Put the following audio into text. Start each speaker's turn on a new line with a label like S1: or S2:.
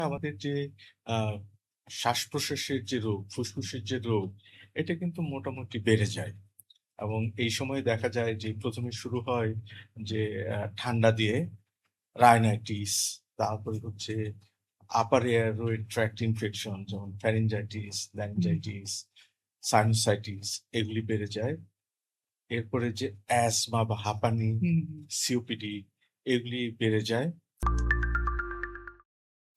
S1: আমাদের যে আ শ্বাস-প্রশ্বাসের যে রোগ, ফুসফুসের যে রোগ, এটা কিন্তু মোটামুটি বেড়ে যায়। এবং এই সময় দেখা যায় যে ১ম এ শুরু হয় যে ঠান্ডা দিয়ে রাইনাইটিস, তারপরে হচ্ছে আপার এয়ারওয়ে ট্র্যাক্ট ইনফেকশন যেমন ফ্যারিনজাইটিস,
S2: হুম,
S1: ল্যারিনজাইটিস, সাইনোসাইটিস এগুলি বেড়ে যায়। এরপরে যে অ্যাজমা বা হাঁপানি,
S2: হুম, হুম।
S1: সিওপিডি এগুলি বেড়ে যায়।